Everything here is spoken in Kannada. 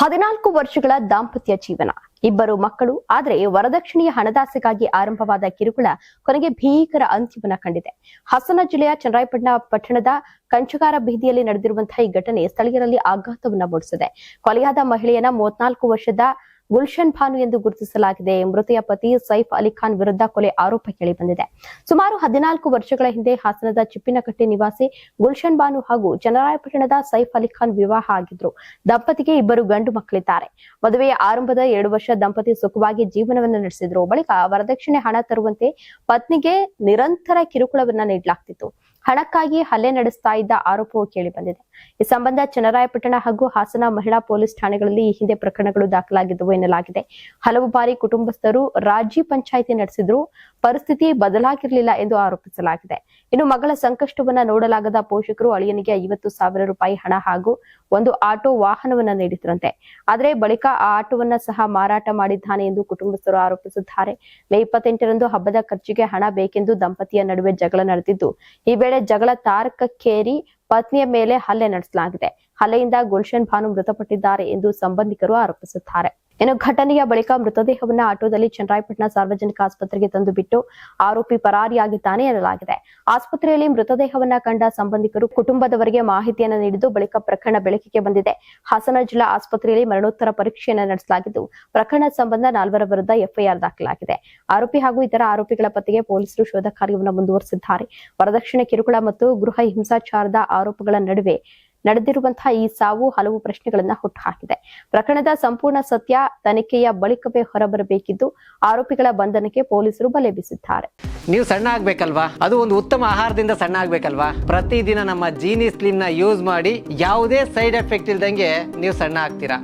14 ವರ್ಷಗಳ ದಾಂಪತ್ಯ ಜೀವನ, ಇಬ್ಬರು ಮಕ್ಕಳು. ಆದರೆ ವರದಕ್ಷಿಣೆಯ ಹಣದಾಸೆಗಾಗಿ ಆರಂಭವಾದ ಕಿರುಕುಳ ಕೊನೆಗೆ ಭೀಕರ ಅಂತ್ಯವನ್ನ ಕಂಡಿದೆ. ಹಾಸನ ಜಿಲ್ಲೆಯ ಚನ್ನರಾಯಪಟ್ಟಣ ಪಟ್ಟಣದ ಕಂಚಗಾರ ಬೀದಿಯಲ್ಲಿ ನಡೆದಿರುವಂತಹ ಈ ಘಟನೆ ಸ್ಥಳೀಯರಲ್ಲಿ ಆಘಾತವನ್ನ ಮೂಡಿಸಿದೆ. ಕೊಲೆಯಾದ ಮಹಿಳೆಯನ್ನ 34 ವರ್ಷದ ಗುಲ್ಶನ್ ಭಾನು ಎಂದು ಗುರುತಿಸಲಾಗಿದೆ. ಮೃತೆಯ ಪತಿ ಸೈಫ್ ಅಲಿ ಖಾನ್ ವಿರುದ್ಧ ಕೊಲೆ ಆರೋಪ ಕೇಳಿಬಂದಿದೆ. ಸುಮಾರು 14 ವರ್ಷಗಳ ಹಿಂದೆ ಹಾಸನದ ಚಿಪ್ಪಿನಕಟ್ಟೆ ನಿವಾಸಿ ಗುಲ್ಶನ್ ಭಾನು ಹಾಗೂ ಚನ್ನರಾಯಪಟ್ಟಣದ ಸೈಫ್ ಅಲಿ ಖಾನ್ ವಿವಾಹ ಆಗಿದ್ರು. ದಂಪತಿಗೆ ಇಬ್ಬರು ಗಂಡು ಮಕ್ಕಳಿದ್ದಾರೆ. ಮದುವೆಯ ಆರಂಭದ 2 ವರ್ಷ ದಂಪತಿ ಸುಖವಾಗಿ ಜೀವನವನ್ನು ನಡೆಸಿದ್ರು. ಬಳಿಕ ವರದಕ್ಷಿಣೆ ಹಣ ತರುವಂತೆ ಪತ್ನಿಗೆ ನಿರಂತರ ಕಿರುಕುಳವನ್ನ ನೀಡಲಾಗ್ತಿತ್ತು. ಹಣಕ್ಕಾಗಿ ಹಲ್ಲೆ ನಡೆಸ್ತಾ ಇದ್ದ ಆರೋಪವು ಕೇಳಿಬಂದಿದೆ. ಈ ಸಂಬಂಧ ಚನ್ನರಾಯಪಟ್ಟಣ ಹಾಗೂ ಹಾಸನ ಮಹಿಳಾ ಪೊಲೀಸ್ ಠಾಣೆಗಳಲ್ಲಿ ಈ ಹಿಂದೆ ಪ್ರಕರಣಗಳು ದಾಖಲಾಗಿದ್ದವು ಎನ್ನಲಾಗಿದೆ. ಹಲವು ಬಾರಿ ಕುಟುಂಬಸ್ಥರು ರಾಜಿ ಪಂಚಾಯಿತಿ ನಡೆಸಿದ್ರು, ಪರಿಸ್ಥಿತಿ ಬದಲಾಗಿರಲಿಲ್ಲ ಎಂದು ಆರೋಪಿಸಲಾಗಿದೆ. ಇನ್ನು ಮಗಳ ಸಂಕಷ್ಟವನ್ನ ನೋಡಲಾಗದ ಪೋಷಕರು ಅಳಿಯನಿಗೆ 50,000 ರೂಪಾಯಿ ಹಣ ಹಾಗೂ ಒಂದು ಆಟೋ ವಾಹನವನ್ನ ನೀಡಿದ್ರಂತೆ. ಆದರೆ ಬಳಿಕ ಆ ಆಟೋವನ್ನ ಸಹ ಮಾರಾಟ ಮಾಡಿದ್ದಾನೆ ಎಂದು ಕುಟುಂಬಸ್ಥರು ಆರೋಪಿಸಿದ್ದಾರೆ. ಮೇ 28ರಂದು ಹಬ್ಬದ ಖರ್ಚಿಗೆ ಹಣ ಬೇಕೆಂದು ದಂಪತಿಯ ನಡುವೆ ಜಗಳ ನಡೆದಿದ್ದು, ಈ ವೇಳೆ ಜಗಳ ತಾರಕಕ್ಕೇರಿ ಪತ್ನಿಯ ಮೇಲೆ ಹಲ್ಲೆ ನಡೆಸಲಾಗಿದೆ. ಹಲ್ಲೆಯಿಂದ ಗುಲ್ಶನ್ ಭಾನು ಮೃತಪಟ್ಟಿದ್ದಾರೆ ಎಂದು ಸಂಬಂಧಿಕರು ಆರೋಪಿಸುತ್ತಾರೆ. ಇನ್ನು ಘಟನೆಯ ಬಳಿಕ ಮೃತದೇಹವನ್ನ ಆಟೋದಲ್ಲಿ ಚನ್ನರಾಯಪಟ್ಟಣ ಸಾರ್ವಜನಿಕ ಆಸ್ಪತ್ರೆಗೆ ತಂದು ಬಿಟ್ಟು ಆರೋಪಿ ಪರಾರಿಯಾಗಿದ್ದಾನೆ ಎನ್ನಲಾಗಿದೆ. ಆಸ್ಪತ್ರೆಯಲ್ಲಿ ಮೃತದೇಹವನ್ನ ಕಂಡ ಸಂಬಂಧಿಕರು ಕುಟುಂಬದವರಿಗೆ ಮಾಹಿತಿಯನ್ನು ನೀಡಿದ್ದು, ಬಳಿಕ ಪ್ರಕರಣ ಬೆಳಕಿಗೆ ಬಂದಿದೆ. ಹಾಸನ ಜಿಲ್ಲಾ ಆಸ್ಪತ್ರೆಯಲ್ಲಿ ಮರಣೋತ್ತರ ಪರೀಕ್ಷೆಯನ್ನು ನಡೆಸಲಾಗಿದ್ದು, ಪ್ರಕರಣ ಸಂಬಂಧ 4 ವಿರುದ್ಧ ಎಫ್ಐಆರ್ ದಾಖಲಾಗಿದೆ. ಆರೋಪಿ ಹಾಗೂ ಇತರ ಆರೋಪಿಗಳ ಪತ್ತೆಗೆ ಪೊಲೀಸರು ಶೋಧ ಕಾರ್ಯವನ್ನು ಮುಂದುವರೆಸಿದ್ದಾರೆ. ವರದಕ್ಷಿಣೆ ಕಿರುಕುಳ ಮತ್ತು ಗೃಹ ಹಿಂಸಾಚಾರದ ಆರೋಪಗಳ ನಡುವೆ ನಡೆದಿರುವಂತಹ ಈ ಸಾವು ಹಲವು ಪ್ರಶ್ನೆಗಳನ್ನ ಹುಟ್ಟುಹಾಕಿದೆ. ಪ್ರಕರಣದ ಸಂಪೂರ್ಣ ಸತ್ಯ ತನಿಖೆಯ ಬಳಿಕವೇ ಹೊರಬರಬೇಕಿದ್ದು, ಆರೋಪಿಗಳ ಬಂಧನಕ್ಕೆ ಪೊಲೀಸರು ಬಲೆ ಬೀಸಿದ್ದಾರೆ. ನೀವು ಸಣ್ಣ ಆಗ್ಬೇಕಲ್ವಾ? ಅದು ಒಂದು ಉತ್ತಮ ಆಹಾರದಿಂದ ಸಣ್ಣ ಆಗ್ಬೇಕಲ್ವಾ? ಪ್ರತಿದಿನ ನಮ್ಮ ಜೀನಿ ಸ್ಲಿಮ್ ನ ಯೂಸ್ ಮಾಡಿ ಯಾವುದೇ ಸೈಡ್ ಎಫೆಕ್ಟ್ ಇಲ್ದಂಗೆ ನೀವು ಸಣ್ಣ ಆಗ್ತೀರಾ.